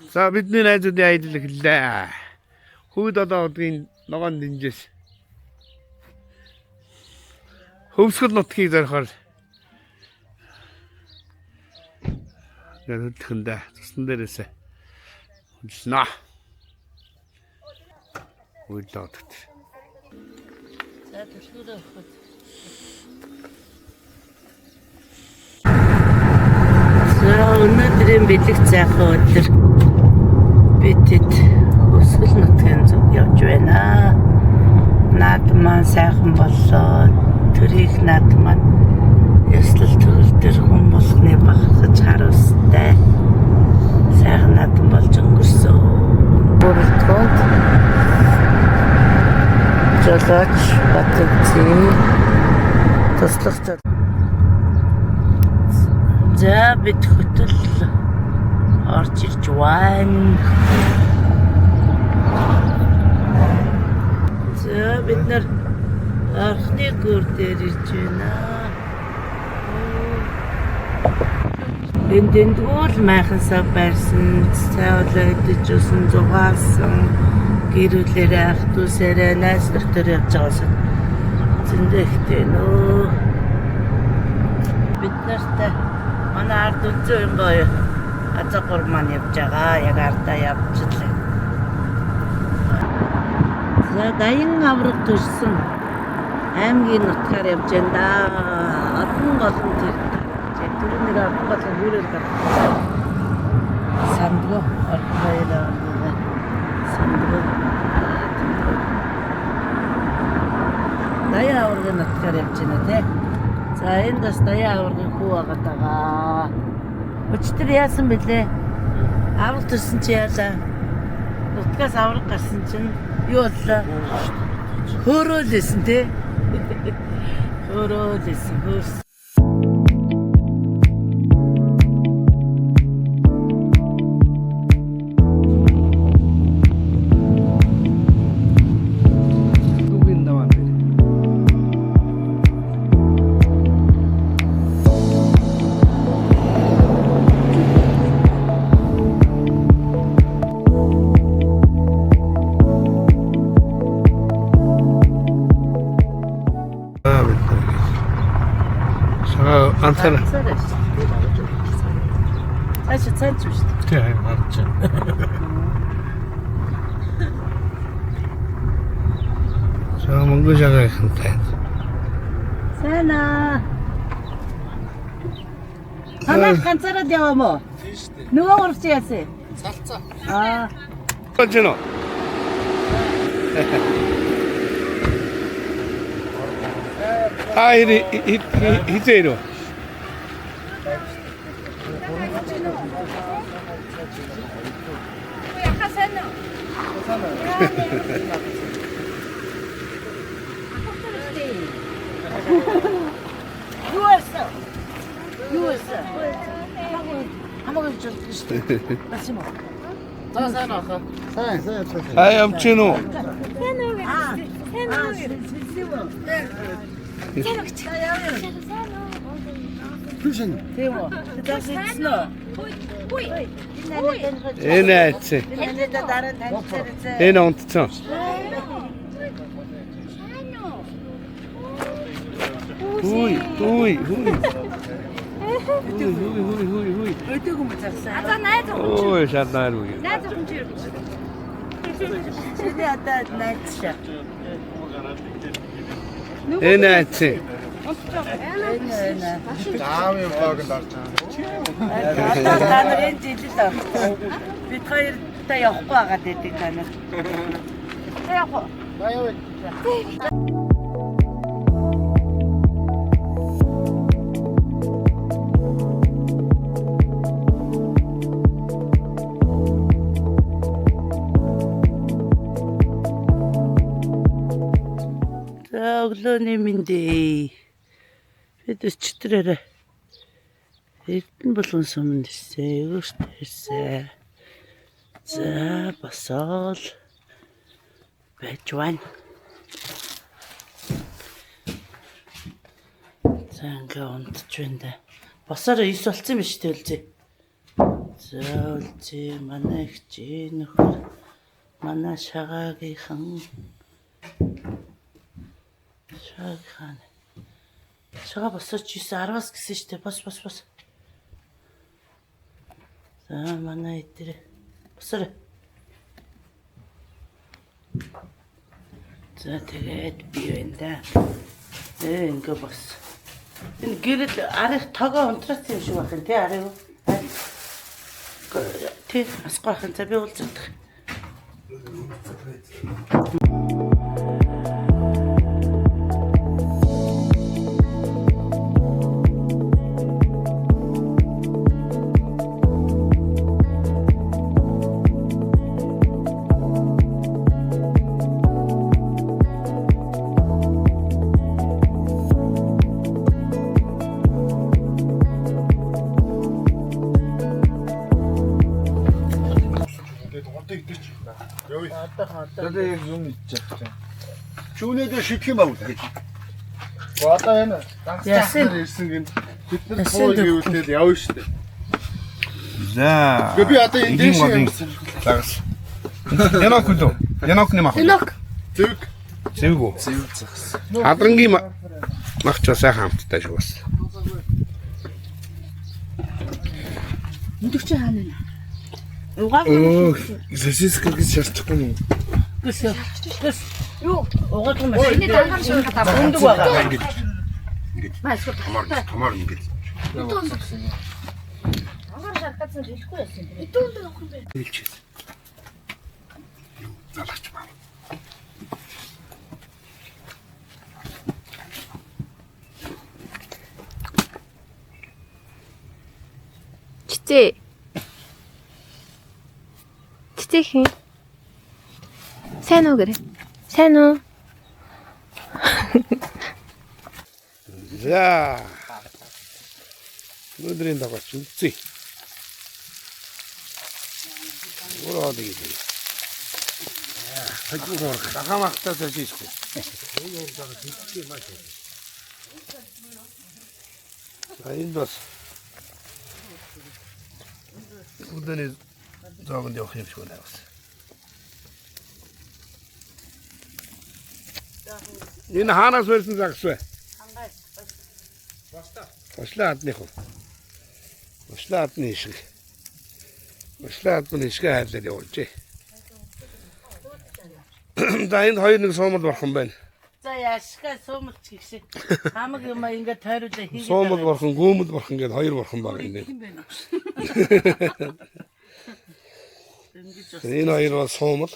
За бидний найзуудын аялал эхэллээ. Хүүд одоо одгийн ногоон дэнжээс Хөвсгөл нутгийг зорихоор хөдөлгөндөө цусны дээрээс хөдлөнө. Үйлдээд. За төлгөөрөө өгөх. За өнөөдрийн бэлэг цайхан өдөр бидэд Хөвсгөл нутгийн зүг явж байна. Наад маань сайхан боллоо. Төрийг наад маань ёслол төгөл төр хүн болгоны багсаж харуулстай. Сайхан наадам болж өнгөрсөн. Бүрэлдэхүүнд жолооч батлагцын туслах жол. За бид хөтөл орж ирж байна. За бид нар орхны гүр дээр ирж байна. Эндэгүүл майхансаа барьсан, цаавлаа идэж усан, зугаалсан, гэрүүлээрээ ах дүүсээрээ найз нөхдөр явж байгаас зөндөхтэй нөө. Бид нартай манай ард үзэн гоё азагур маань явж байгаа. Яг ардаа явчихлаа. За даян авраг төрсөн аймгийн нутгаар явж байна да. Олон тэр түрүүнийг авах болон хүрээр гарах. Сандгоо орхоёлоо. Сандгоо. Даян аврагын нутгаар явж байна те. За энэ бас даян аврагын хүү байгаа. Өчтөр яасан бэлээ? Авраг төрсөн чи яалаа? Нутгаас авраг гарсан чинь юу боллоо? Хөөрөөлсэн те. Хөөрөөлсэн хөрс. Антара. Ачаа цааш шүү дээ. Тийм харж байна. За Монгол жагаа ихэнтэй. Сайн аа. Танаа ганцаараа яваа мó? Тийм шүү дээ. Нөгөө урч яасан? Салцаа. Аа. Бачно. Айри хизээро. Юуэсэ? Хамаагүй ч басим уу? Сайн аа. Сайн. Ай амчино. Түшин. Тийм үү? Тэдэссэн үү? Энэч. Энэ дараа таньцаарай. Энэ онцсон. Хуй. Өдөг юм загсан. А за найз уу. Ой, шатнаар уу. Найз уу чи. Синий одоо найзшаа. Энэч. Энэ. Даавын влогонд орж байгаа. Одоо та нар энэ жилд авах. Бид хоёртай явахгүй байгаад байдаг та нар. Явах. Баяа. За өглөөний мэндээ. Бид өчтөрөө Эрдэнэ булган суманд ирсэн. Өөртөө ирсэн. За босоол байж байна. За ингээ унтж байна да. Босоор 9 болцсон юм биш үү Төлзий? За үлзий манай ихчи нөхөр манай шагаагийнхан шагаа босооч 10-аас гисэн штэ бос. За манай эдэр босоо. За тэгээд би энэ да. Ингээ бос. Энэ гэрэл арих тогоо унтрац юм шиг байна тий арив. Тий асгаахан за би уулзах. Одоо яг юм идчих чам. Чүүнээдээ шидэх юм аа үү? Одоо энэ Яасан? ирсэн гин бид нар хоо гэвэл явна шүү дээ. За. Би одоо энэ дэш юм. Загас. Янок үү? Янок нэмах. Зэвг. Зэвг үү? Зэвг загас. Адрангийн магч сайхан хамттай шүү бас. Өндөгч хаана вэ? Оо, сосиска гэж шаардахгүй юм. Гүсээ. Юу? Угаад юм байна. Энийг дангаар шиг хатаа. Өндөг байгаа. Ингэж. Маасгүй. Томор ингэж. Дангаар шатгаасан хэлэхгүй байсан. Өдөөнд авах юм бэ? Хэлчихсэн. Юу залаач баа. Чичээ. Чичээхэн. Сайн уу гэрэ? Сайн уу? За. Өдрийн дагаач үзье. Ураад идэв. Хажуугаар хахамахтаа сошиску. Энэ бас өдрийн зааганд явах юм шиг байна бас. Энэ хаанаас барьсан загас вэ? Башлаа адных уу? Башлаа адны шиг. Башлаа адны шиг хайлаад явуулжээ. За энэ хоёр нэг суумал борхон байна. За яшка суумалч гихшээ. Хамаг юм ингээд тойруулаа хийгээд. Суумал борхон, гүүмэл борхон гэдэг хоёр борхон баг энэ. юм бэ нэ. Энэ хоёр бол суумал.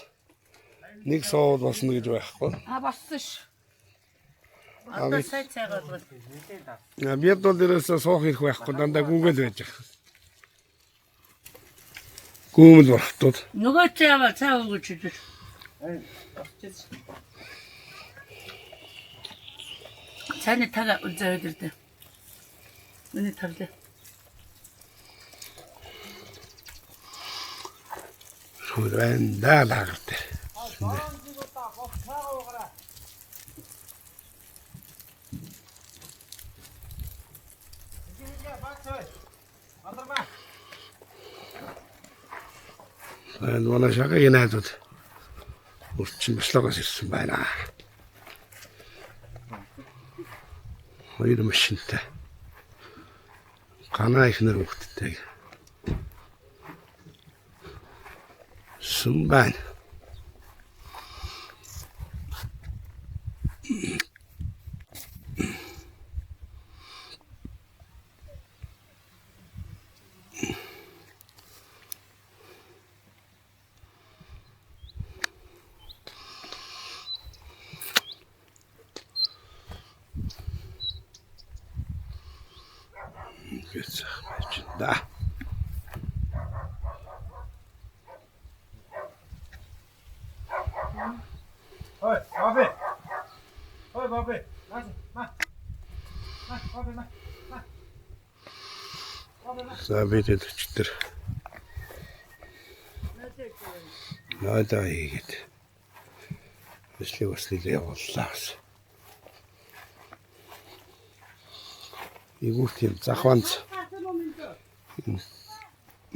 Нэг суумал босно гэж байхгүй. Болсон ш. Одоо сайгаар бол. Бид бол дээрээс суух ирэх байхгүй дандаа гүгэл байж байгаа. Гүүмэл борхтууд. Нөгөө ч яава цаа өгөөч үү. Цааны тага үзээ өдөрдөө. Миний тавлаа. Сүрэн даалаагтай. Энэ манай шагагийн найзууд урчин башлаагаас ирсэн байна. Хоёр машинтай. Ганаа ихнэр хөлттэй. Сүм байна. Да. Ой, бабе. Ой, бабе. Ма. Бабе. Забитэд өчтөр. Надаа хийгээд. Бислэг явууллаа. Игүүх тийм захванц.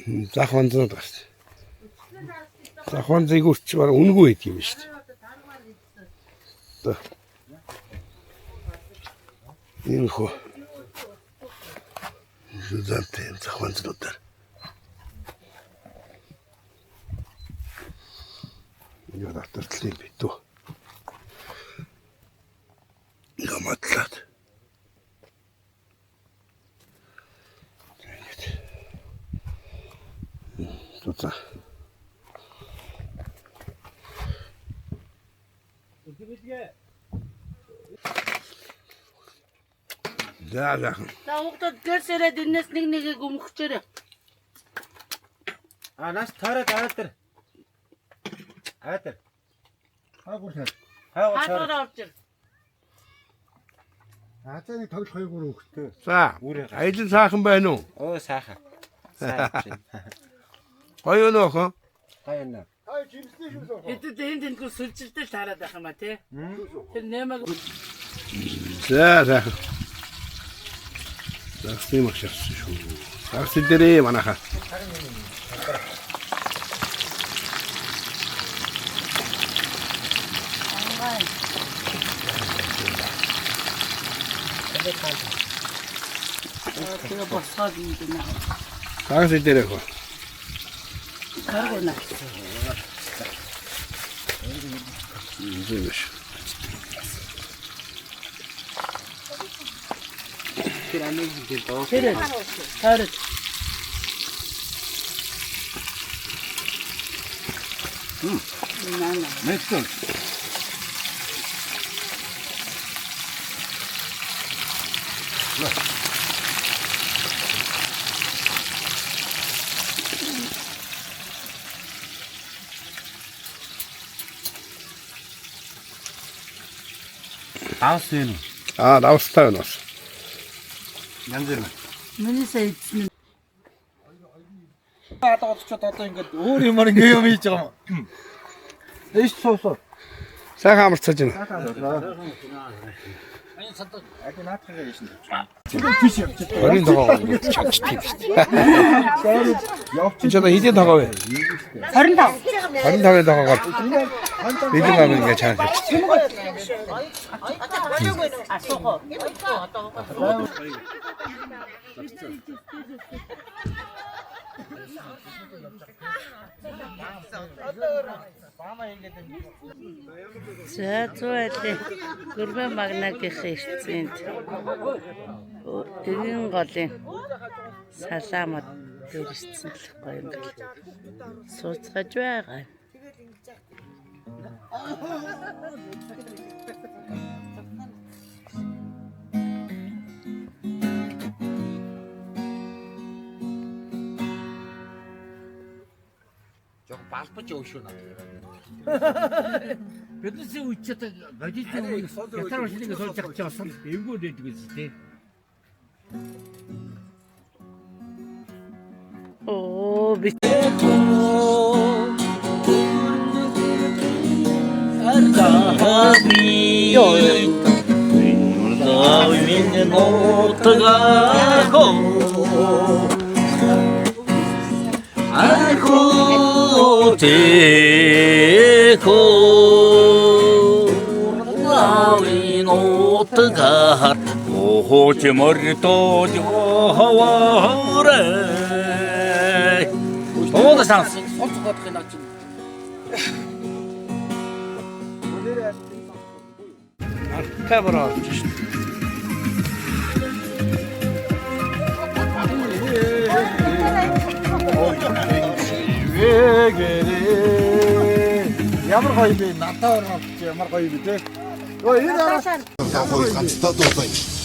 Захванзууд гарч. Захванзыг үрч бараг үнгүй гэдэг юм шүү дээ. Энэ хөө. Зүзантэй захванзуудаар. Юу давтартлын битүү. Яматлаад. Туца. За. За хүүхдүүд гэрсээрээ дэнээс нэгийг өмгчээрэй. Наас таараад аадэр. Хаагуурсан. Хаагаар орж ир. Нэг тоглох 2-3 хөлтэй. За. Аялал сайхан байна уу? Оо сайхан. Сайхан. Гоё нөх хөө? Гайна. Жимсний шүү дээ. Хэдүүд энэ тэнхүү сүлжилтэл таарад байх юм ба тий. Тэр нэмэг За. Загсны магшаас шүү. Загс дээрээ манаха. тэгээ босгоод юм дийнэ. Загс дээрээ хөө. Каргона. Зүйш. Тэр таарад. Нана. Мэксэн. Давс юм. Давстай байна бас. Янз бүр. Миний сайдсан. Олцоод одоо ингээд өөр юмар ингээ юм хийж байгаа юм. Эйш суусуу. Сайхан амарцаж байна. Орын дагоо чачтыг шүү дээ. Явчих. Чи одоо хизээ дагоо вэ? 25. 25-ын дагаагаар бидний гам ингээ чааш. Асуух. За зүгээр гөрмө магнагийн хэвцээнд энэ голын саламат дэрсэн л гоё юм гэл сууцгаж байгаа. Жог балбаж өшөө наа. Биднээс үчихэд гадижин ятар машиныг суулж авч явсан. Эвгүй дэдэг үст тий. Оо би Хооч мордод хаваарэ. Оо санс. Сонцгоод хинаач. Камера авч шүү. Ямар гоё бэ? Надад орох ямар гоё бэ те. Ой энэ араа. Хой ганцтай дуусах.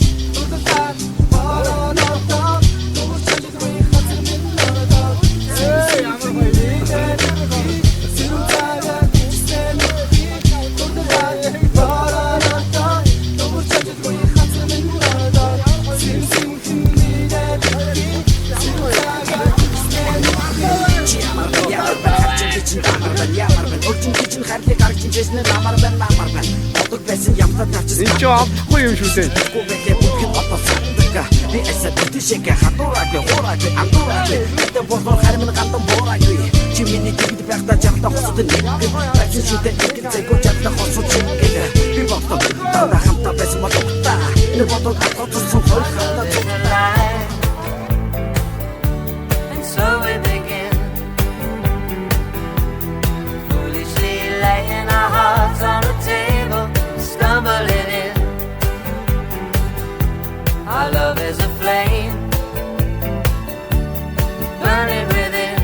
Энэ ч авахгүй юм шүү дээ. Би эсэ тишэгэ хатураагүй хураагүй андураагүй тэ болон хармын гандан бораагүй чи миний тэгд байхдаа жамта хосод нэг байсан шүтэ зэго жамта хосод гэлээ би болтоо тана хамта байсан модта нэг бодол хатсан хол хата and so we begin foolishly laying our hearts on the table stumbling in our love is a flame burning within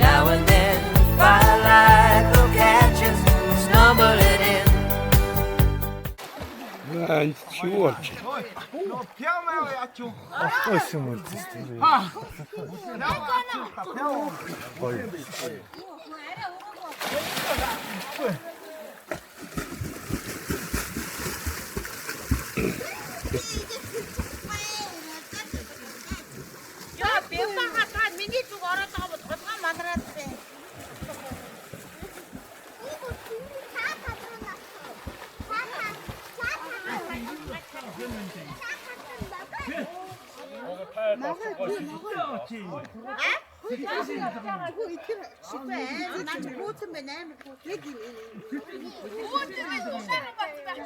now and then firelight will catch us stumbling in Чего? Ну, прямо я чу.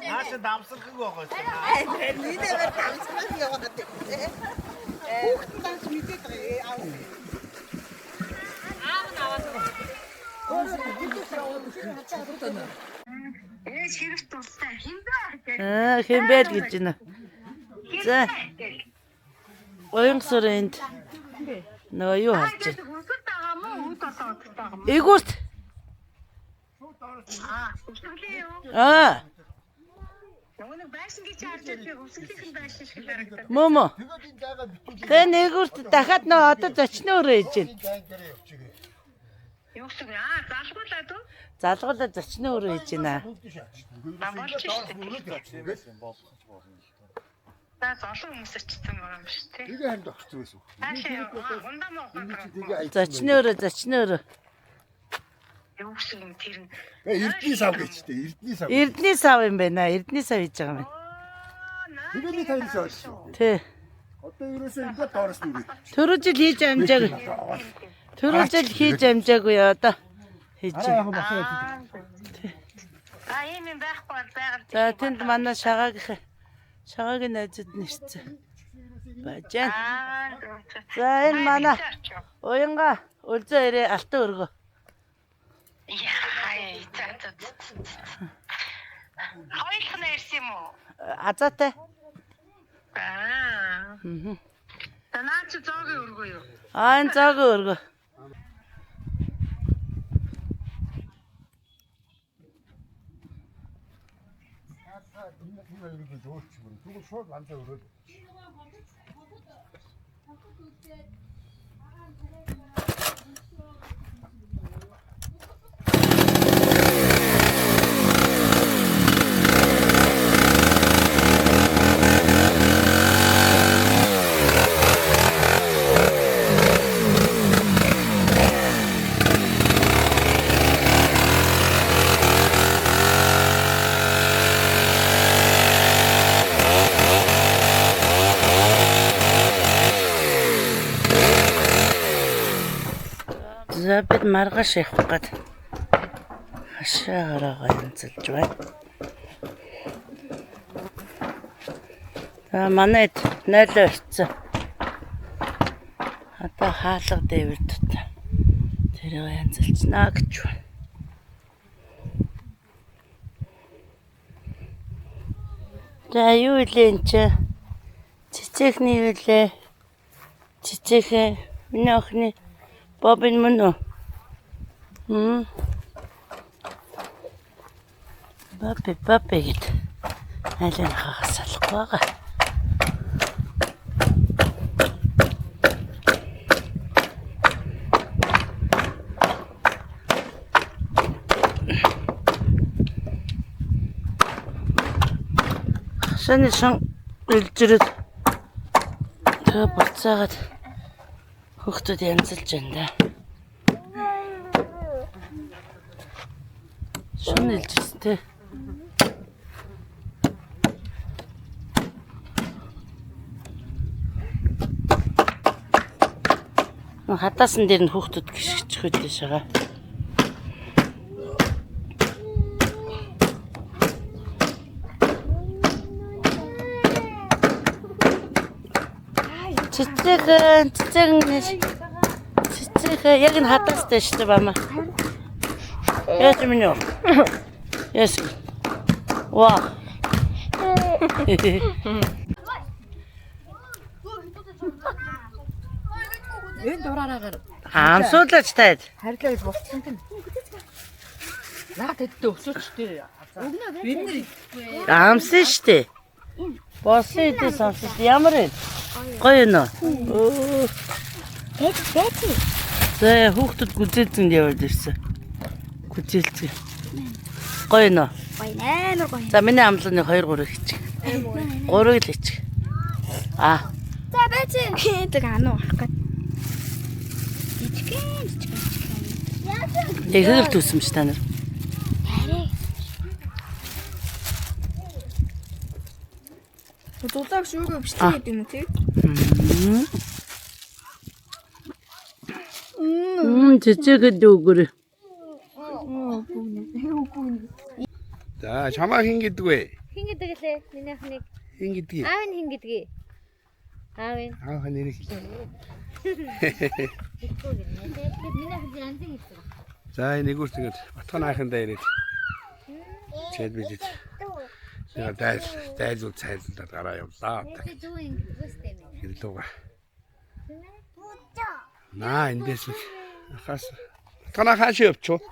나한테 남성 그거 먹었어. 니네가 당신을 이어갔대. 혹시 밑에 그래. Хэмбэл гэж байна. За. Оюнгсорынд нөгөө юу харж байна? Игүүрт. Момо. Хэн игүүрт дахиад нөгөө одоо зочны өрөө хийж байна. Залгуулаа зочны өрөө хийж байна. Зочны өрөө. Эрдний сав гэж дээ. Эрдний сав юм байна. Эрдний сав хийж байгаа юм. Тэгээний тайлс орсон. Тий. Одоо ерөөсөө ингээд доороос нүрээ. Түрүү жил хийж амжаагүй. Одоо хийж байна. ийм юм байхгүй байгаад. За тэнд манай шагагийн найзууд нэрсэн. Бажан. За энэ манай уянга өлзөө ирээ алтан өргөө. Яа, хоёулах нь ирсэн юм уу? Азаатай. Танаач зоогийн өргөө юу? Энэ зоогийн өргөө. 이렇게 좋지. 그거 수업 안 돼, 그래. За бид маргааш явах гээд хашаагаа янзалж байна. За манайд 0 орцсон. Одоо хаалга дэвэр тут. Тэрийг янзалцнаа гэж байна. За юу илээ энэ чи? Цэцэхний юу илээ? Цэцэхээ миний охины Бобин мөн үү? Бабе гэд. Айлын хагас салахгүй байгаа. Шаны шон үлжрээд тэгээ буцаагаад хүүхдүүд янзалж байна да. Шон илжсэн те. Хатаасан дээр нь хүүхдүүд гიშгэж хөдлөж байгаа. Цэцэг яг энэ хатаастай шүү дээ бама. Яа ч юм уу. Яс. Ваа. Энэ дураараагаар Амсуулаач таад. харилаа болцсон тийм. Наад хэдтэй өсөчтэй. Бид Амсан штэ. Босын идэс амсан. Ямар вэ? Гоё нөө. За хүүхдүүд гүзээцэн яваад ирсэн. Гүзээлцэн. Гоё нөө. За миний амлын 2 3 хийчих. 3 л хийчих. А. За байж. Тэг ануу харах гээд. Тэгэл төсөмж та нар. Дулааг шүүгээ бичсэн гэдэг юм уу тий? Цэцэгэд өгөр. За чамаа хин гэдэг вэ? Хин гэдэг лээ. Минийх нэг. Хин гэдгийг. Аав нь хин гэдгийг. Аав нь. Аах нэрийг. За нэгүрт ингэж батхан ахындаа ирээд. Чэд бидэт. За дайлуу цайлдаад гараа явлаа. Хэрлүүга. Наа эндээс хас. Тана хааш явчих.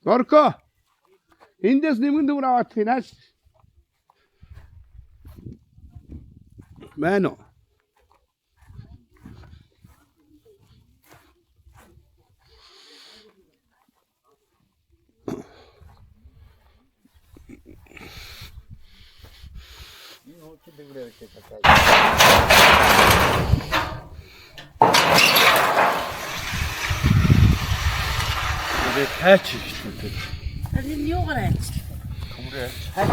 Горко. Эндээс нэмгэн дүүр аваад хинаш. Мано. Таач шүү. Энэ юугаар айц? Таач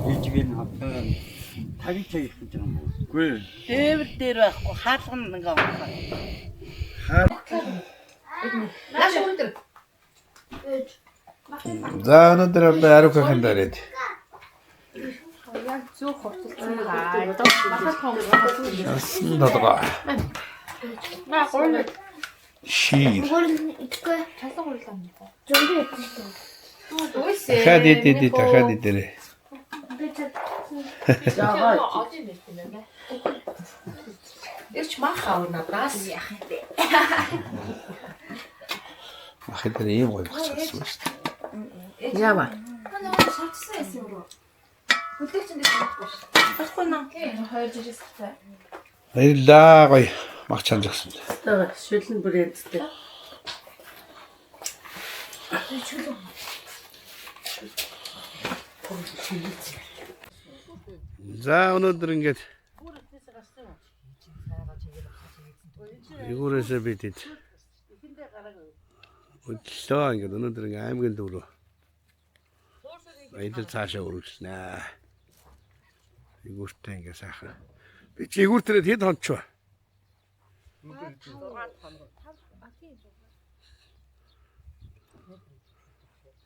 хийжгээ нь хатаа. Тавиг хийх гэж байгаа юм уу? Үгүй. Дээвэр дээр байхгүй хаалган ингээ авах. За өнөөдөр арук ахындаа ирээд. яг зөв хурцлсан Надгаа. На гол Шир. чалга гурлаа юм. Зөндөө ядчих. Дахиад идэрээ. Ирч махаа надаас яах юм бэ? Ахидар ийм гоё болчихсон шүү дээ. Яава. Шатсан юм руу. Хүлээч энэ байхгүй шүү. Баггүй наа. 2 жирээс таа. Баярлаа гоё. Мах чанжсан. Тэгээ шүлэн бүрээдтэй. За өнөөдөр ингээд Игүүрээсээ бидэд. Өдлөө ингээд өнөөдөр ингээд аймгийн дүүрөө. Баяр цаашаа үргэлжлэнэ. Игүүртэй ингээд сайхан. Би чи игүүртээ хэд хончоо.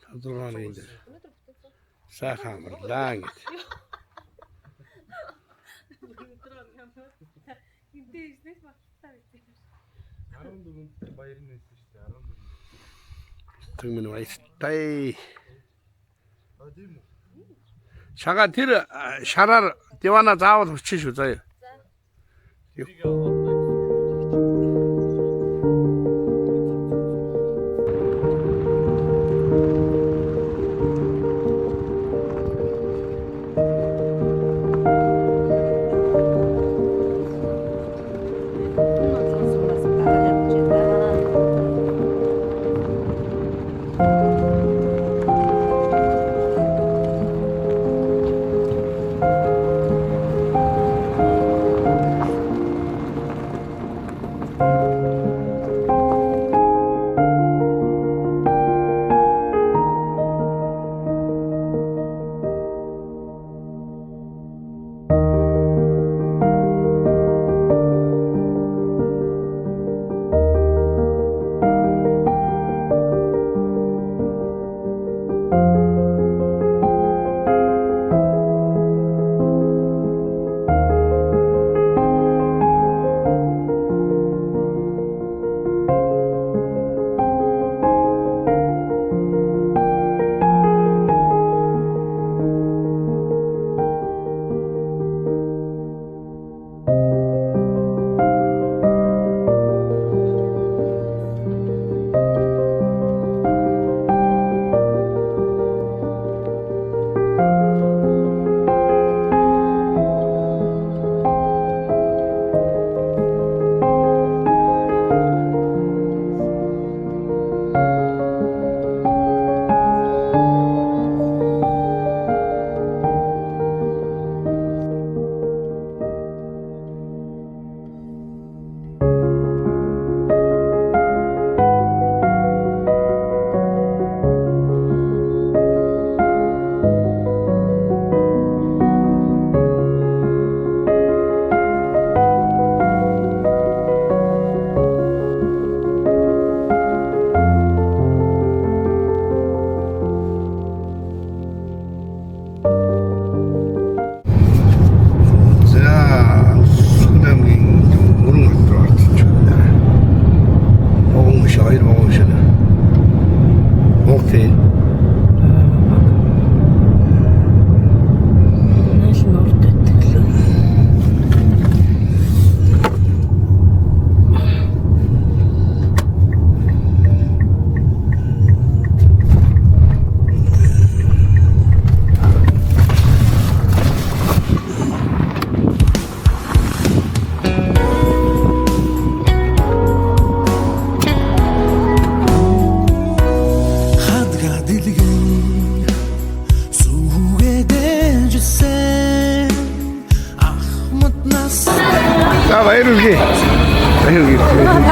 Тодорхой юм дээр. Сайхан амарлаа ингээд. Тэгмэн баяртай. Шага тэр шараар дивана заавал хүчин шүү заяа.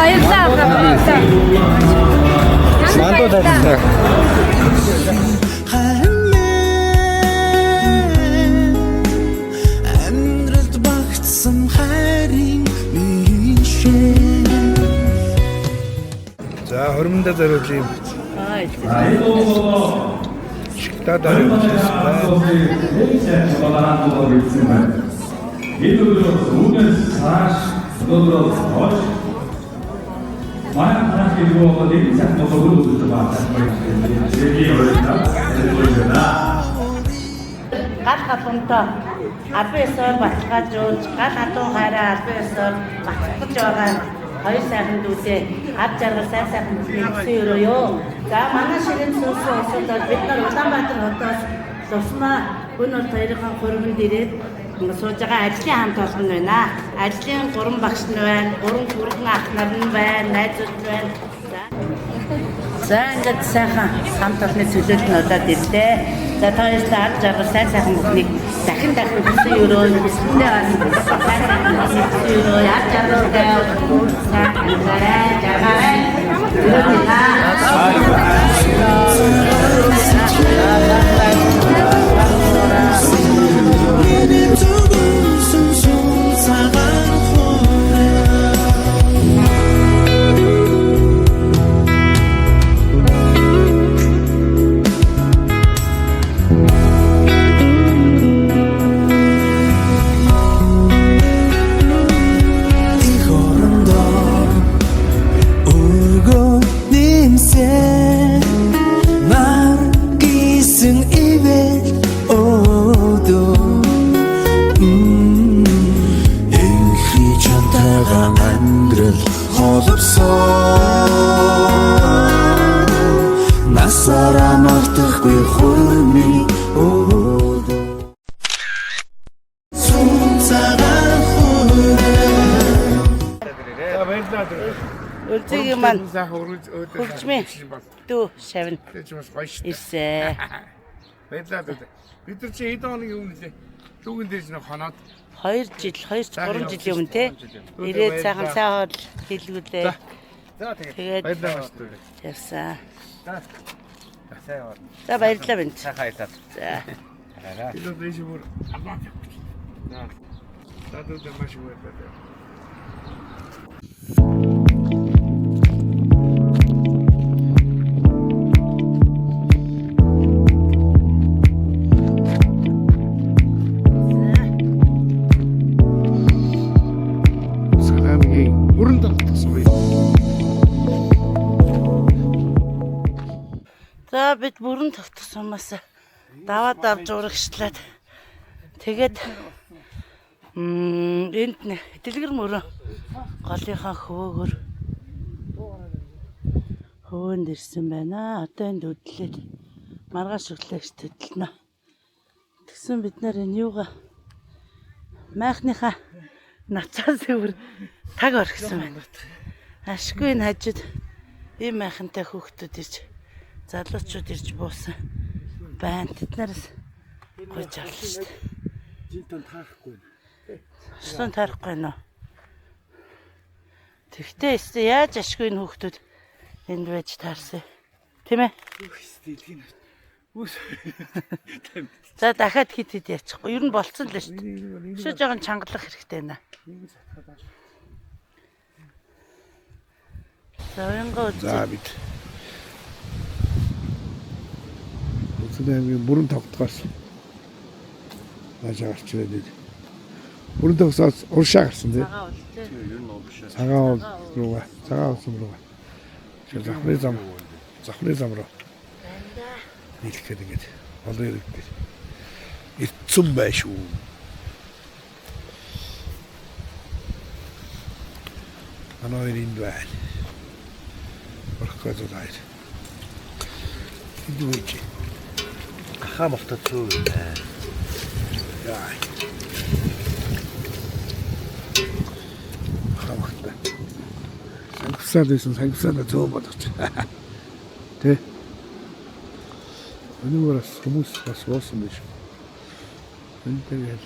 Баярлалаа. Мандуу тайлбар. Амьдралд багтсан хайрын мишээ. За хормондо зориулж юм. Шигтаа дараагийн гал хатунтай албан ёсоор баталгаажуулж гал хатун хайраа албан ёсоор баталгаж байгаа хоёр сайхан дүүтэй ад жаргал сайхан мэдсэн өрөөё. За манай ширээн суусан усууд бол бид нар Улаанбаатар хотоос тусмаа өнөө хоёрын хөргөнд ирээд сууж байгаа ажлын хамт олон байна. Ажлын 3 багш нь байна, 3 хүргэн ах нар нь байна, найзууд байна. За ингээд сайхан хамт олонны төлөөлөл нь удаад ирлээ. За тоёртой ад жаргал сайхан бүхнийг дахин хүссэн өрөө хүсэндээ өрөө ад жаргал гайл сайхан жаргал Насара мартахгүй хөрмий Үлзигийн маань хөгжмийн дүү шавна. Ирсэ. Баярлалаа. Бид нар чи хэд хоногийн өмнө лээ. Түүхэн дээр нэг хоноод 2 жил, 2-3 жилийн өмнө те. Ирээд сайхан сайн хоол хэлгүүлээ. За тэгээд баярлалаа шүү дээ. Ярьсан. Сайн байна. За баярлалаа бинт. Сайхан ажиллаа. За. Энэ дэш бүр амаа. За дүүд маш их баярлалаа. За бид бүрэн тогтсомоос даваад авч урагшлаад тэгээд энд нэг дэлгэр мөрөө голынхаа хөвөөнд ирсэн байна. Одоо энд үдлээд маргааш өглөөч төдөлнө. Тэгсэн бид нар энэ юугаа майхныхаа нацаас өвөр таг орхисон байна. Ашгүй энэ хажууд ийм майхантай хүүхдүүд ирж залуучууд ирж буусан байна. Тэднээс гойж авлаа шүү дээ. Жинтэн таарахгүй. Шин таарахгүй нөө. Тэгтээ өстө яаж ашгүй энэ хүүхдүүд энд байж таарсан. Тийм ээ? За дахиад хит яачихгүй. Ер нь болцсон л шүү дээ. Шиж жоохон чангалах хэрэгтэй байна. За За бид Үзлээ бүрэн тогтгоос. Наажаа гарч ирээд. Бүрэн тогтгоос уршаа гарсан тий. Цагаан руугаа. Цагаан руугаа. Захны зам руу. Нийлэх гээд ингэж олон ирэх. Ирцэн байж шүү. Манай энд байна. Орхоод байна. Идүүч. Хамафта цуу байна. Яа. Хамафта. Сангсаад цуу бодож. Тэ. Өнөөдөр хүмүүс бас боосон биш. Энтэйгэл.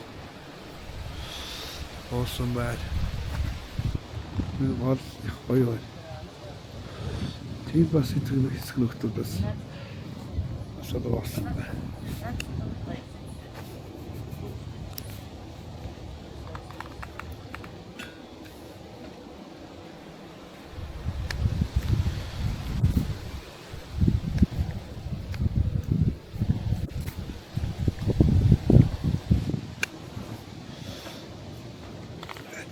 Боосон байр. Гол гоё байна. Тийм бас итгэх хэсэг нөхдөөс асуулт болсон байна.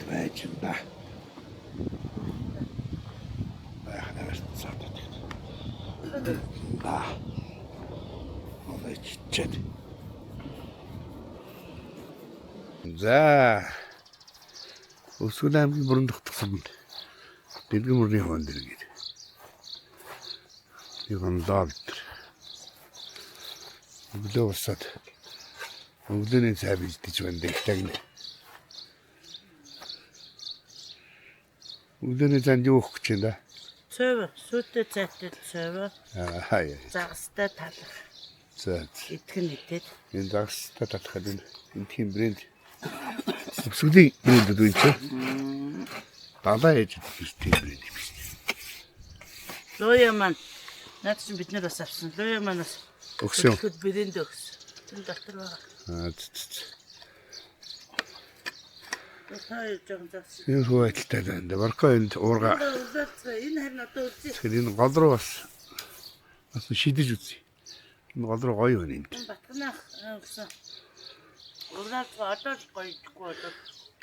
Väitänpä. Vähän näistä saatat. Olet. За. Өсвөл аймгийн бүрэн тогтсон дэлгэн мөрний хоон дэр гээд. Нэг ондоо битэр. Өглөө усаад өглөөний цай бэлдэж байна дэгтэг. Өглөөний цайнд юу өгөх гэж байна да? Цэв, сүтэ цайтай цэв. Хаяа. Загастай талах. За. Итгэн нэтэд. Энэ загастай талах гэдэг энэ тийм брэнд. Өсвөлийн брэнд үү чи? Далаа ээж тийм брэнд юм шиг. Лояман. Наад чинь бид нар бас авсан. Лояманаас өгсөн. Брэнд өгсөн. Тэр дотор байгаа. Энэ хөөтөлтэй байна. Барко энд уурга. Энэ харин одоо үзье. Тэгэхээр энэ гол руу бас шидэж үзье. Энэ гол руу гоё байна энэ. Батганах гэсэн. Уургаад одоо л гоёдгүй болоо.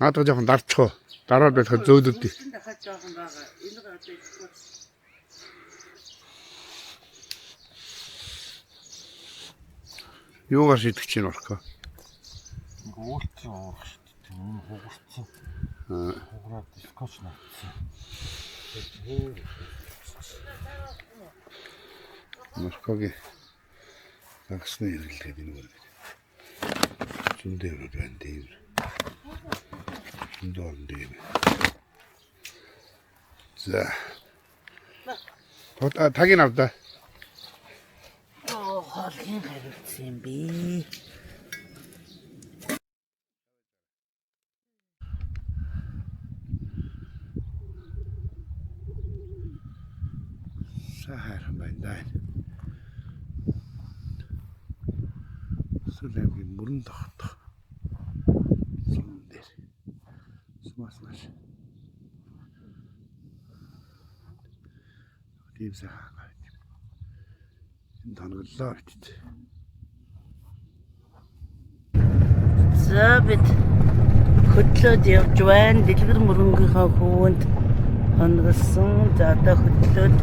Наадах жоохон дарчих уу. Дараад байх зөөлөд. Энэ дахиад жоохон байгаа. Энэ одоо ихгүй. Юугаар шидэх чинь барко? Уулцсан уурах шүү дээ. Энэ хугарцсан. Хугараад скотч наацсан. Баркогийн загсны хэрэглээд энэ үү. Зөндөө байна тийм. Зөндөө тийм. За. Тагийн авда. Хоолын хариуцсан юм би. Сайхан байна. Сүлэмгийн мөрөн тогтох. Сум дээр. Сумас маш. Тийм сайхан. Энэ тангаллаа бит. За бид хөдлөөд явж байна. Дэлгэр мөрөнгийнхөө хөвөнд хонголсон. За одоо хөдлөөд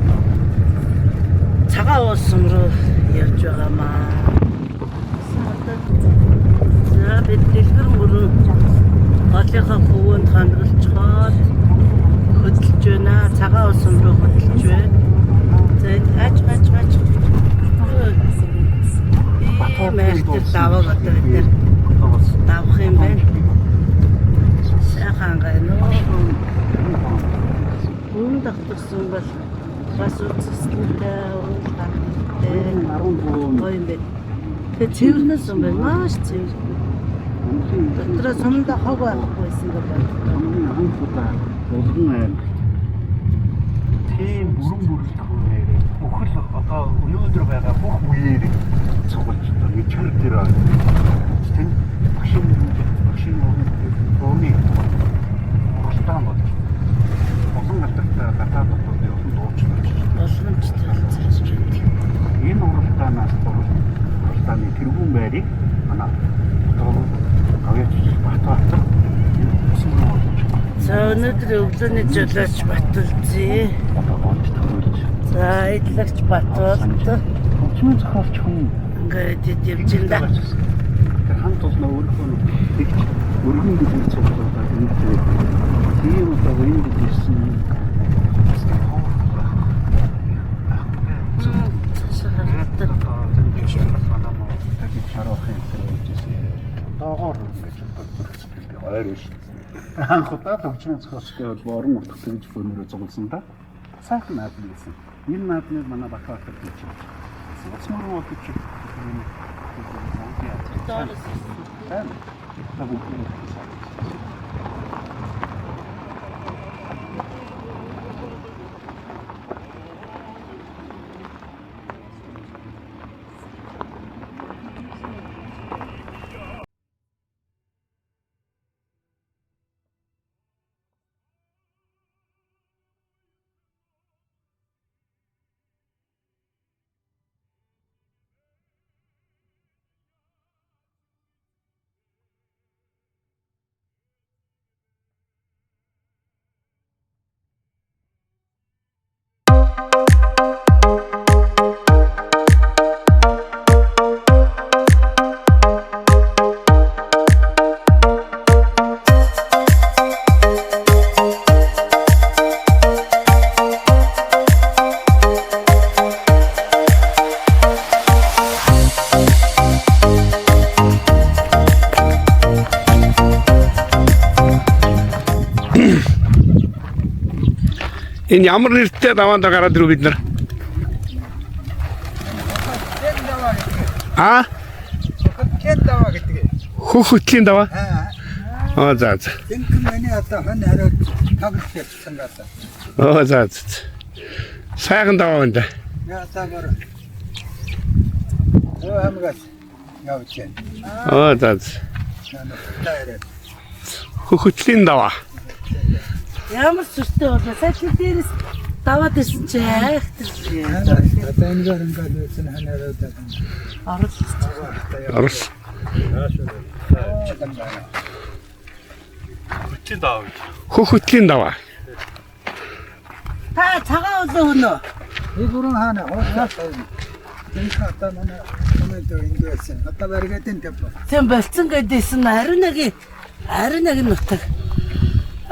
цагаан уусан руу явж байгаамаа. За бид дэлгэр мөрөн голынхоо хөвөнд хонголцоход хөдлөж байна. Цагаан уусан руу хөдлөж байна. За аач. Мэртэл даваа одоо бид нэр давах юм байна. Сайхан гэнэ. Бүгд тогтсон бол бас үцэсгэлээ гоё юм. Тэгээ цэвэрнээс юм байна. Маш цэвэр. Дотроо сумда хог байхгүйсэн гэж байна. Тийм бүрэн бүхэл одоо өнөөдөр байгаа бүх үеэр цуглаж нэг чир дээр тийм машин өөний хурцтай бол олон алдартай гадаад дотоод явсан дуучид боломжтой. Энэ уралдаанаас уралдааны тэргүүн байрыг манай авьяач Батбаатар За өнөөдөр өглөөний жолооч Батүлзээ. За эдлагч Батбаатар. Өчмөн зохиолч хүн ингээд явж байна. Тэр хамт олно өөрөө нэг өргөн гэж цуглуулаад энэ тийм одоо энэ гэсэн анхудаа төвчнөө зохиолчтой бол орон нутгад гэж бөөнөрөө зугалсан да. Сайхан наадмын гэсэн. Энэ наадмыг манай Батбаатар гэж байна. Цэцмөр уу гэж юм. Энэ ямар нэртэй даваанд гараад ирв бид нар? Аа? Хэд даваа гэдэг. Хөхөтлийн даваа? За. Тэнхэн миний одоо хон хариуд тоглох гэсэн гата. За. Сайхан даваа энэ. Яа тавар. Амгас. Явж За. Хөхөтлийн даваа. Ямар сүртэй болоо. Сайхан дээрээс даваад ирсэн чи айхтар. Одоо ингээд үзсэн ханиараад. Орос. Хөхөтлийн даваа. Та цагаан үлээ өнөө. Би бүрэн хаана хоолтой. Тэнх одоо манай комент ингэсэн. Одоо баригатын төв. Тэм болцсон гэдээсэн ариун нэг нутаг.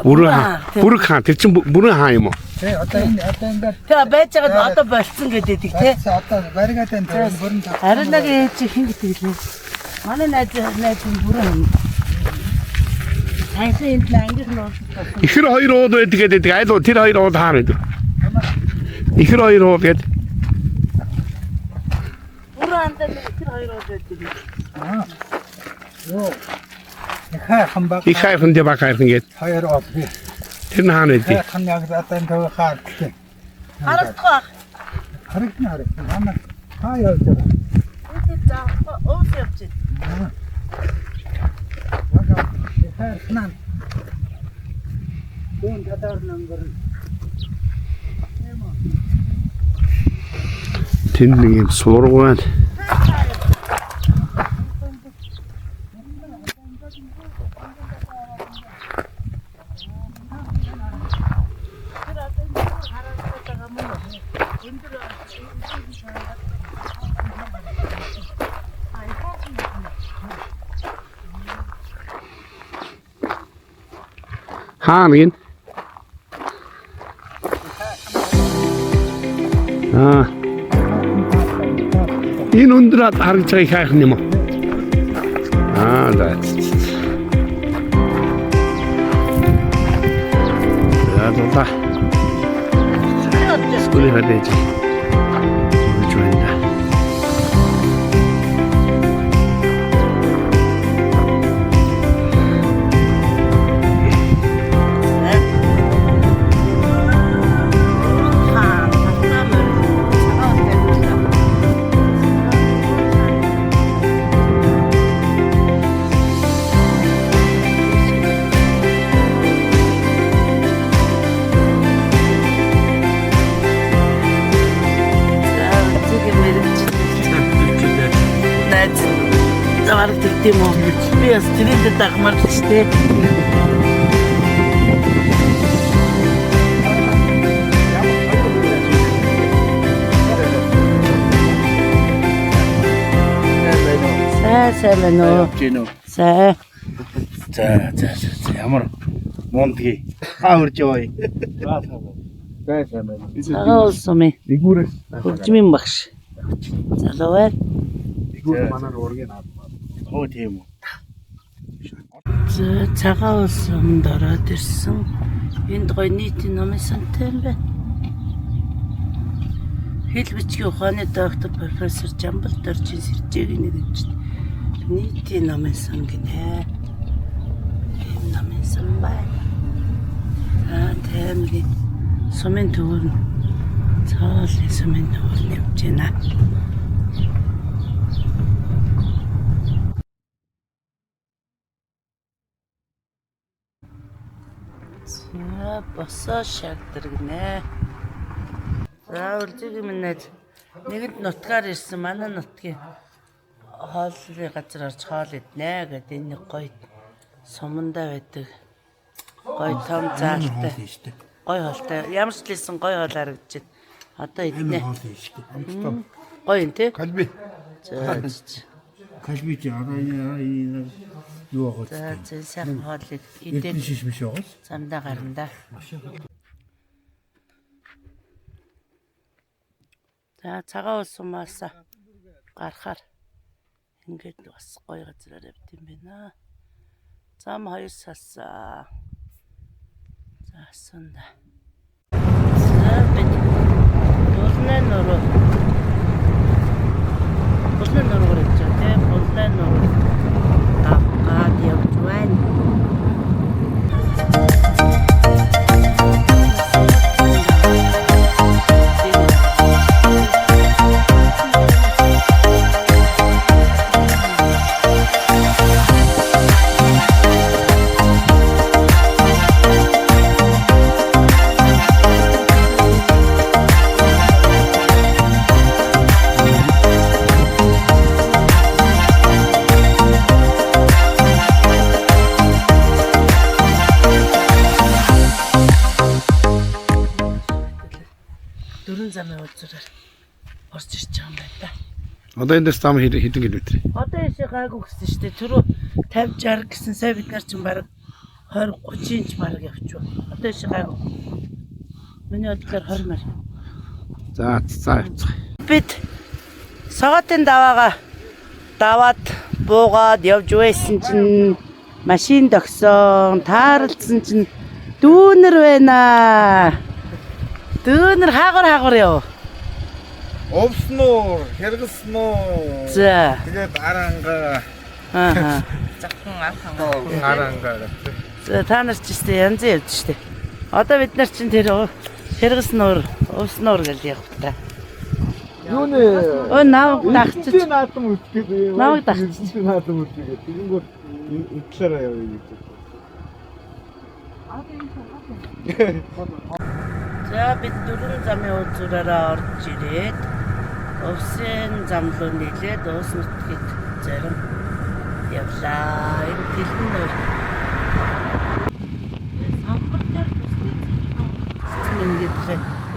Бүрэг хаан. Тэр чинь бүрэн хаан юм уу? Одоо ингээд Тэ байж байгаа одоо болцсон гэдэг тий. одоо баригатын төв бүрэн Ариун нэг ээж хин гэдэг лээ. Манай найз бүрэн. Хайсан энэ ангих нууц. Ихэр хоёр ууд байдаг гэдэг. Айлуу тэр хоёр ууд хаана гэдэг? Ихэр хоёр ууд гэдэг. Бүрэн андаа тэр хоёр ууд байдаг. Йоо. Хахан баг. Ich хайхан дэ баг хайхан гэдэг. Хоёр ов. Тэр нь хаана гэдэг? Хахан яг одоо төв хаад. Харагдах. Харагдана. Манай хаа явж байгаа. Үүний заахгүй ууз явж байна. Харснаа. Дэн гадар номер. Тэнд нэг юм сургуу байна. Хаан гин. Энэ өндөр харагдж байгаа хайхан юм уу? За. За. Скулээ хадэж. Жуйна. Тийм үү. Би бас тэрэнд дагмар ч тий. Сайн байна уу? Сайн. За ямар мондги хаварж яваа. Сайн байна. Сайн байна. Игүүрээс хөгжмийн багш. Залуу. игүүр манаар ургийн аа. Оо тийм үү. Цагаан улс өмнөд ороод ирсэн. Энд гоё нийтийн номын сантай юм байна. Хэл бичгийн ухааны доктор профессор Жамбал Доржин Сэржээгийн нэрвчтэй нийтийн номын сан гинэ. Энэ номын сан байна. Тэмгийн сумын төвөр цаалын сумын төвөр нэмж байна. Босоо шагдар гинэ. За үржиг минь нэгэнд нутгаар ирсэн манай нутгийн хоолны газар орж хоол иднэ гэдэг энэ гоё сумандаа байдаг. Гоё том заалтай. Гоё хоолтой. Ямар ч лсэн гоё хоол харагдаж байна. Одоо иднэ. Гоё юм тий? Калби. За. Калби чи араа юу аа. За сайн хоолыг идэх шиш биш байгаа. замдаа гарна. За цагаан ус сумаас гарахаар ингээд бас гоё газараар явт юм байна. Зам 2 сас. За сунда. Болны нургаар гэж тийм болны нур аваад явж байна. Дөрөн замын уулзраар орж ирж байгаа юм байна да. Одоо эндээс зам хэдэн километр? Одоо яшээ гайгүй гэсэн шүү дээ. Түрүү 50 60 гэсэн сая бид нар чинь баг 20 30 инч баг явчих. Одоо яшээ гайгүй. Миний бодлоор 20 мар. За. Бид согоотын даваад буугаад явж байсан чинь машин тогсон, таарлцсан чинь дүүнер байна. Дүүнер хаагур яв. Овсноо, хэрэгсноо. За. Тэгээд аранга. Захын Аранга. За та нар ч ихтэй янз явж штэ. Одоо бид нар чинь тэр хэрэгсноор, овсноор гэж явах та. Юу нэ? Өө наваг дагчиж. Наадам үтгээд. Наваг дагчиж. Наадам үтгээд. Тэгэнгүүт үтлээрээ явъя гэж. За бид дөрвөн замын уулзраараа орж ирээд Овсын зам руу нийлээд Уус нутгийг зарим явлаа. Энэ тэлбэн нөр.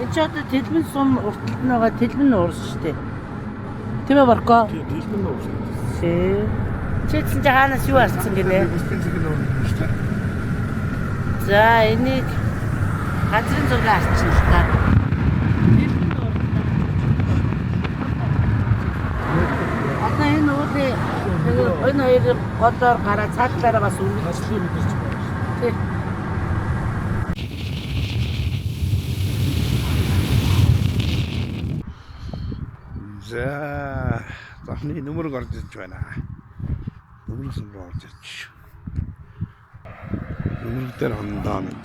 Энэ ч одоо тэлбэн сум урталд нь байгаа тэлбэн уурс шүү дээ. Тийм ээ Барко? Тэлбэн уурс. Чидсэн жаганаас юу арцсан гинэ? За энийг газрын зураг арчилж та. Одоо энэ уулын энэ хоёр годоор гараад цаатлаараа бас үргэлжлэх юм гэж байна. За, захны нөмрөг орж ирж байна. Нөмрөг руу орж ирж. Нөмрөг дээр хандаа мэд.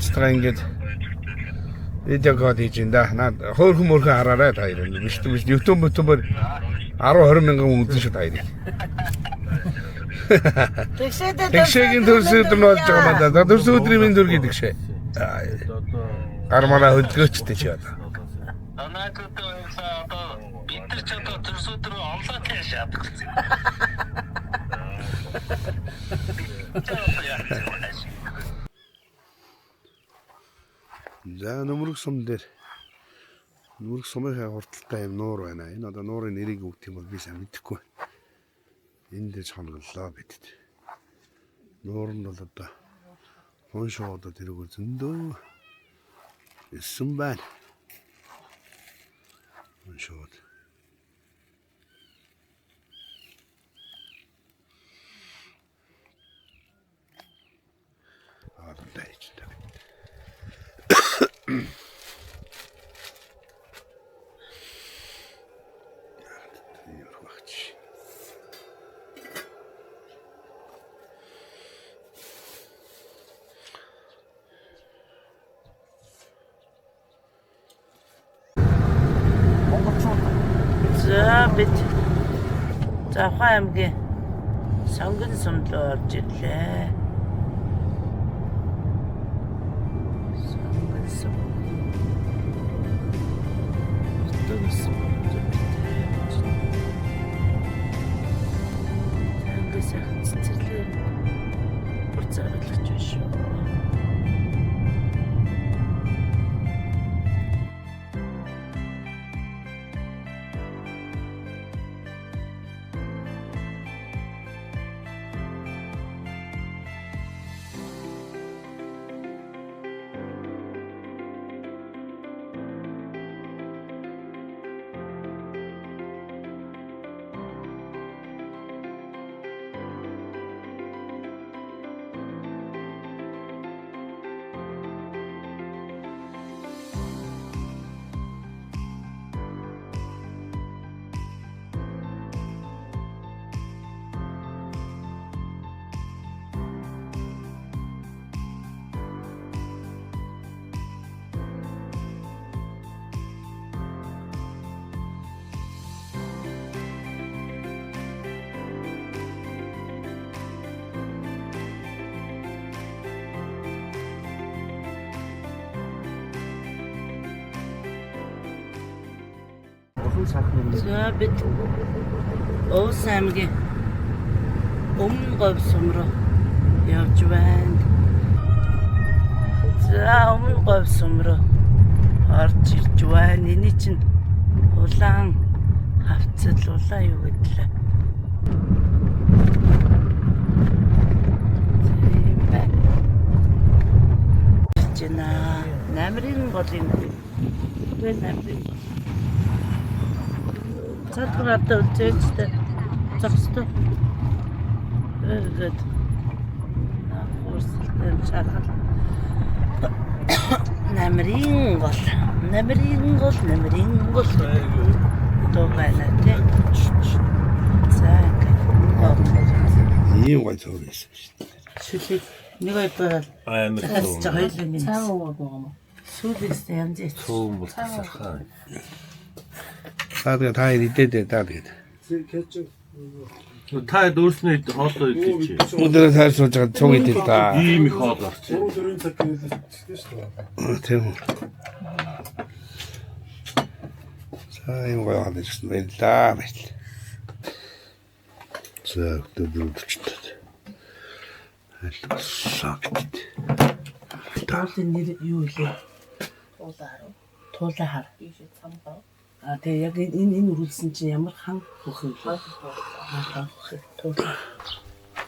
Цэцгээ ингээд видеогод хийж энэ наад хөөрхөн хараарай та хоёр. Биш YouTube-ээр 10-20 мянган үзэн шүү та хоёр. Тэгшээгийн төрс өдөр нь болж байгаа юм да. Төрс өдрийн минь дүр гэдэг шээ. Гармаараа хөдөлгөөчтэй чи одоо. Бид нар ч одоо төрс өдөр онлайн шаардах гэсэн. За нөмрөг сум дээр нөмрөг сумын хурдтай юм нуур байна. Энэ одоо нуурын нэрийг өгд юм бол би сайн мэдэхгүй. Энд дэж хонголоо бидэд. Нуур нь бол одоо хон шоодод тэрүүгээр зөндөө эссэн байна. Хон шоод. Дайч та. За бид Завхан аймгийн сонгон сумд орж ирлээ. Сонгон сум. Автобус. Тэнгэр сайхан цэцэрлээ. Бүр цааруулж байна шүү. За бид Өвс аймгийн Өмнө Говь сум руу явж байна. За Өмнө Говь сум руу орж ирж байна. Эний чинь улаан хавцал улаан юу гэдлээ. Жина намрын голын вэ намрын цаатгараа үзээчтэй зогсдоо гээд хурцтай шаргал намрын гол доо байна тий. За ийм гой цогцсон шүү дээ. шүлэг нэг ойдоо амар хоёулын цаа уугаад байгаа юм. Сүүлээс янз яц. цөм болчихсархаа. Саадга та идээд даа тэгээд. Та дөрснөө хоолой идэж. Өдрөө цаар сууж байгаа цуг идээд та. Ийм их хоол орчих. Тийм. Сайн гой хаад ирсэн байлаа байл. За өдөрчтэй. Алсагт. Таалын нэр юу вэ? Туулаа. Тэгээ яг энэ үргэлсэн чинь ямар хан хөх юм бэ? Туулаа.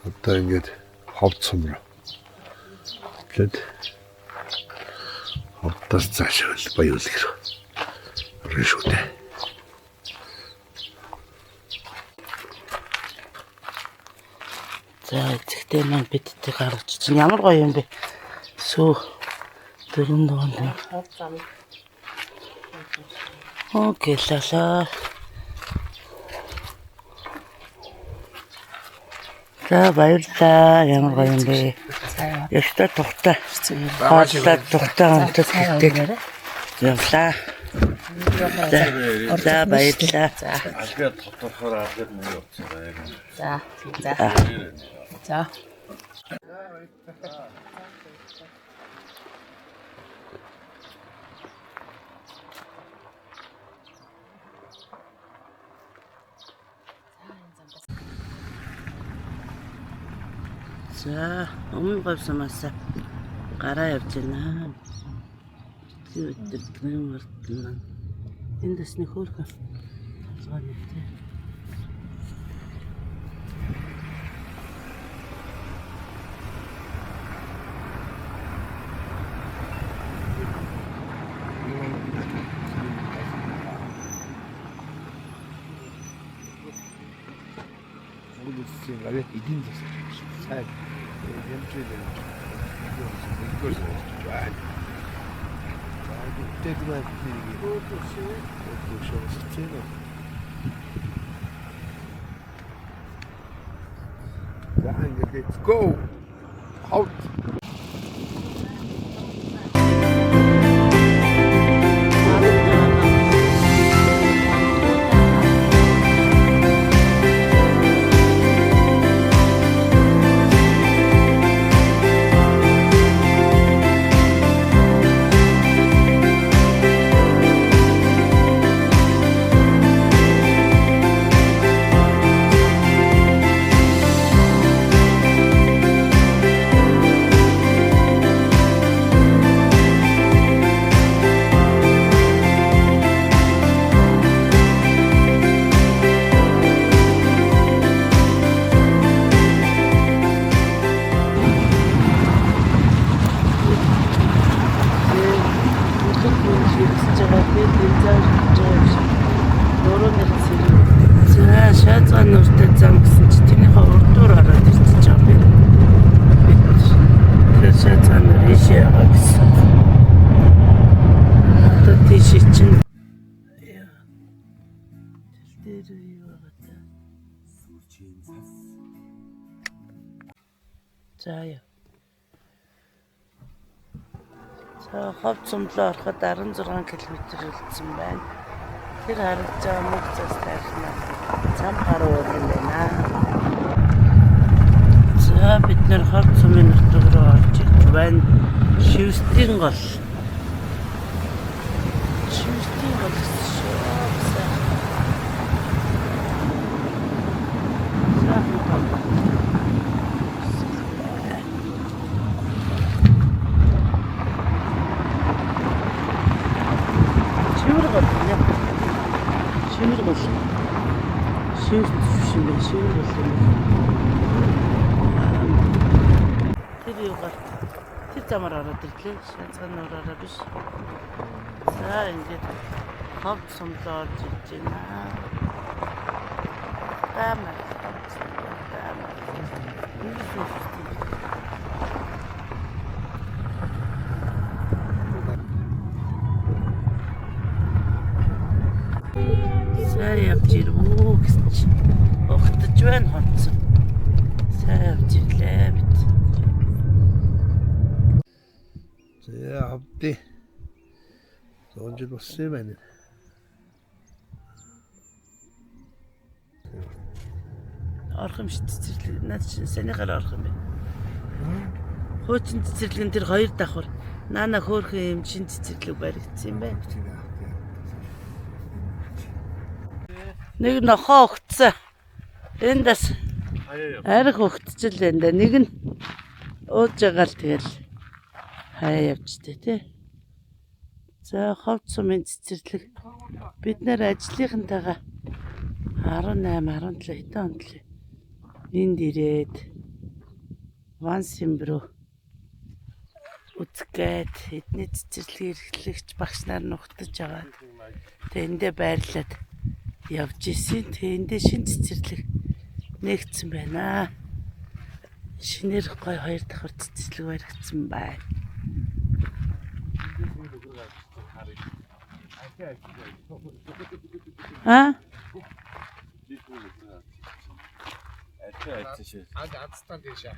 Одоо ингэж ховд сумраа. Тэгэд ховдоос цаашаа баяуулгэр. Решүүтэй. За эцэгтэй маань бидтэй гаргаж чинь ямар гоё юм бэ? Сүү дөрөв дуунд. Окей лала. За баярлалаа. Ямар гоё юм бэ? Яста тухтай. Хаалта тухтай хамтад гэдэг. Явлаа. За баярлалаа. Алгаа тодорхоор алгаа муу явцгаа. За. За, Өмнө Говь сумаас гараа явж байна. Тэр өдөр мартна. Энд дэсний хөөрхөн. Толгой нэгтэй. 가게 이딘 데서 살 연주에 되는 이걸 좋아해. 자, 때도만 이게 또 쇼 스트레스. 자, 이제 let's go. Out. За шаацгаа нүртэй зам гэсэн чи тэрнийхээ урдуур ороод ирчихэж байгаа юм. Тэр шаацгаа нүр ийшээ яваа гэсэн. Одоо тийшээ чинь тэр юу байгаа та. За яа. За Ховд сумлоо ороход 16 км үлдсэн байна. Тэр харагдаж байгаа мөг цас тайрна. Цам гаруу юм байна. За бид нэр Ховд сумын нутаг руу орж ирж байна. Шивстийн гол. Шивстийн гол шүү. Шивэр гол нэ. Шивэр гол. Шивэр гол. Тэр юугаар тэр замаар ороод ирлээ. Шанцхан нуураараа биш. За ингээд ховд сумлоо орж ирж байна. Тамаа. Сайн явж ирвүү гэсэн чи огтж байна хоцсон. Сайн явж ирлээ бид. За хавди. Зонж болсон юм байна. Орох юм шүү цэцэрлэг. Наад чинь санийхаар орох юм байна. Хуучин цэцэрлэг тэр хоёр давхар. Наана хөөрхөн юм шин цэцэрлэг баригдсан юм байна. Нэг нохоо өгцсөн. Энд бас арх өгцөл байна да. Нэг нь ууж байгаа л тэгэл хаяа явжтэй тий. За ховд сумын цэцэрлэг бид нэр ажлынхантайгаа 18 17 хэдэн онд л энд ирээд Вансимбруу үзгээд эдний цэцэрлэг эрхлэгч багш нар нухтаж агаад тэндээ байрлаад явж исэн. Тэндээ шин цэцэрлэг нэгдсэн байна. Шинээр гой хоёр давхар цэцэрлэг баригдсан байна. А? Азтан дэшээ.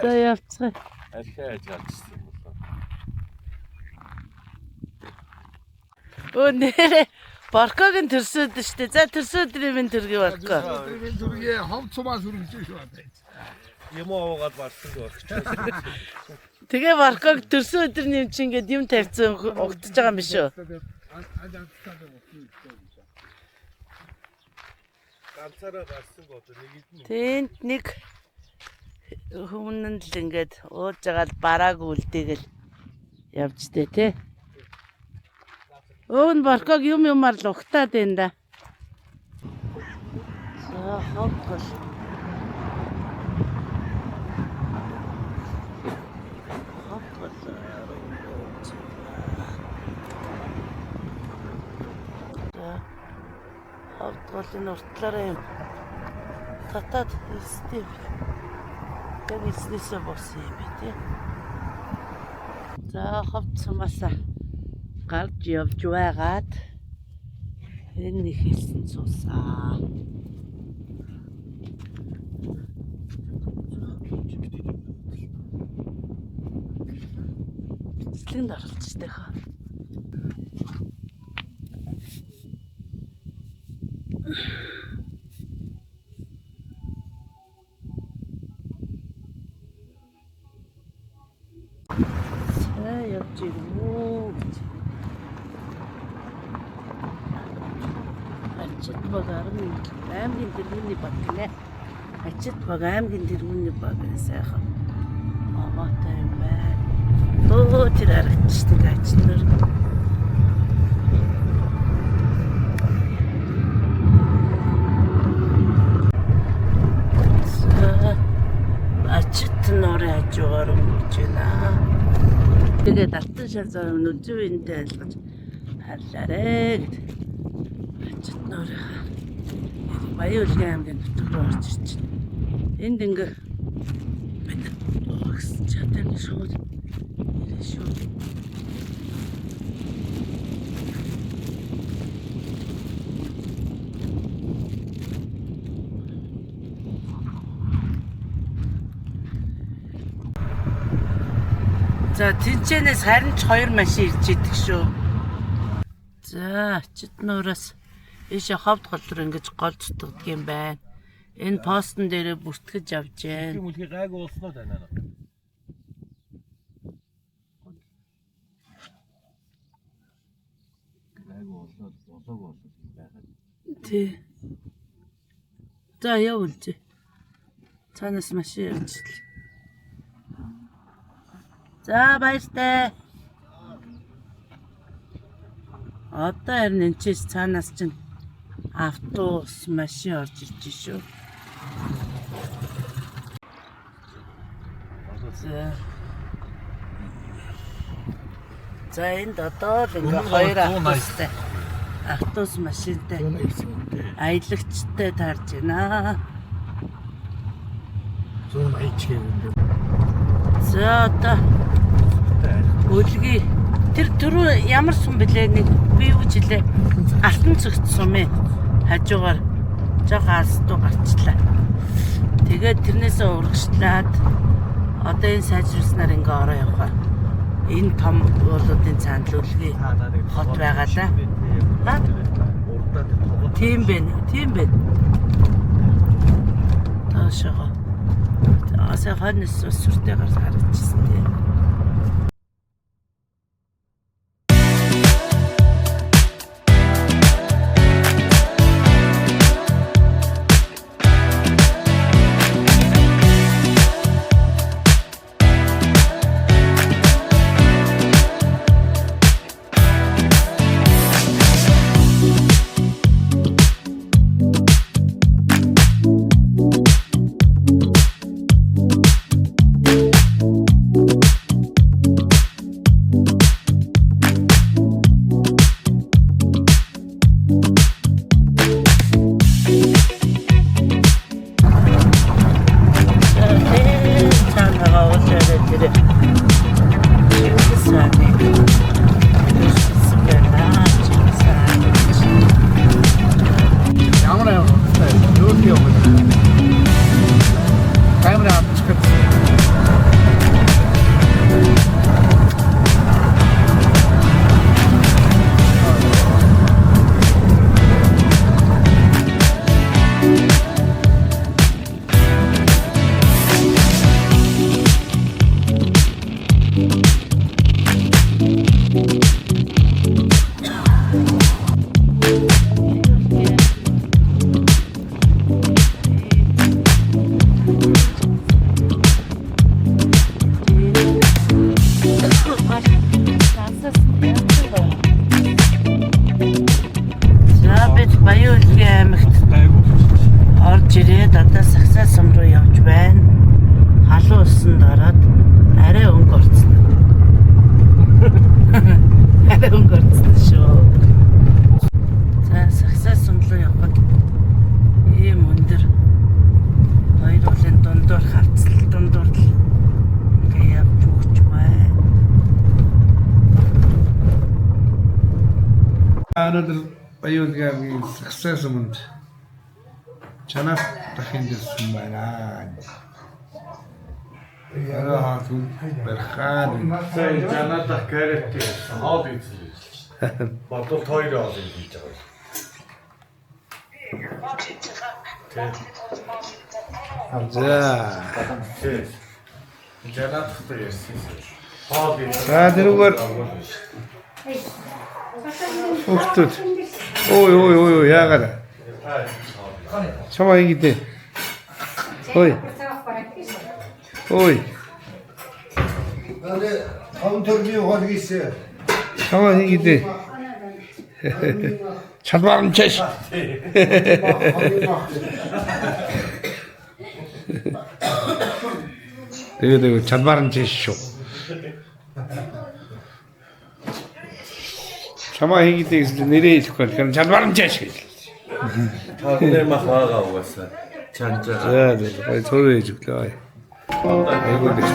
За явцгаа. Архиаж гарчсан болоо. Өө нэрэ Баркогийн төрсөд штэ. За төрсөдрийн минь төргий барко. Төргийн дүргээ ховд сумаас үргэлж шүү байна. Юм уугаад барсан гөрч. Тэгээ барког төрсөн өдөр нэм чи ингээд юм тавьсан угтаж байгаа юм биш үү? Ганцаараа гарсан гоо нэг Тэнд нэг хүн л ингээд ууж байгаа л барааг үлдээгэл явжтэй тий. Өвн барког юмар л ухтаад байна да. За ховгол. Ховдголын уртлаараа юм татаад хэлстэй. Яг хэлснээсээ болсон юм би тий. За ховд сумаасаа гарч явж байгаад энэ нэг хэлсэн суусаа. Цэцлэгэнд оролцтой хаа. Сайн явж ирвүү гэж. Ачид баг аймгийн тэргүүний баг гинэ. Ачид баг аймгийн тэргүүний баг сайхан. Аваатай юм байна. Өө тэр харагдчихдаг ачлаар. Ачид норын хажуугаар өнгөрч байна. Тэгээд алтан шар зам нүзүүнтэй айлгаж харлаарэ гэдэг. Ачид норын Баяулгийн аймгийн нутаг руу орж ирж байна. Энд ингээ бид огсон чадан шууд ирээ шүү. За тэнцэнээс харин ч 2 машин ирж идэг шүү. За ачид нуураас ийшээ ховд гол руу ингэж гол цутгадаг юм байна. Энэ постн дээрээ бүртгэж авч जैन. Мөлхий гайг уулсноо танаа. Гайг уулсноо босоог уулсан байгаад. Тий. За явуулж. Цаанаас машин явж ирлээ. За баяртай. Одоо харин энэчээс цаанаас чинь автобус, машин орж ирж шүү. За энд одоо л ингээ хоёр автобус машинтай аялагчтай таарж байна. 180 гэвэл За одоо үлгий тэр түрүү ямар сум блэ нэг би юу жилээ алтан цогт сум ээ хажуугаар жоохон алстуу гарчлаа. Тэгээд тэрнээсээ урагшлаад одоо энэ сайжруулснаар ингээ ороо явахаар энэ том уулуудын цаанд л үлгий хот байгаалаа. Тийм бэ. Таашаа. Асаа ханаас сүртэй гарч харагдчихсан тийм. Another Bayulgavi success amount. Chana Tahindas Maran. Yarahatun Berhan. Say Janata character. How did it? But the toy dog in each other. Устут. Ой, яагаад. Чамаа ингэдэ. Ой. Надад контрби хоолгийсэн. Чамаа ингэдэ. Чалбарн чаш. Тэгээ чалбарн чаш шүү. Чамаа хийгээд гэсэн нэрээ хэлэх гээд гэн чалбарн чаш гэж. Таны махаага угаасаа. Чанчаа. За тэгээ төрөө хийж өглөө. Айгуу гэж.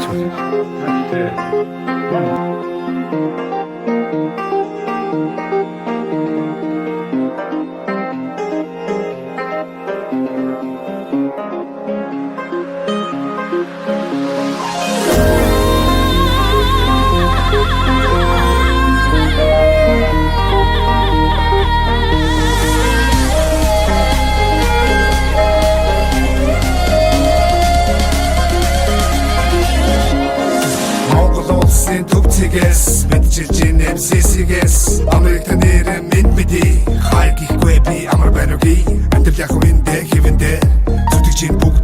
Төвцгээс мэдчилж нэмсэсгээс Америкт нэр мэд биди хайгихгүй би амар баруги амтэл яг үндэ хивэндэ зүтгэж бүгд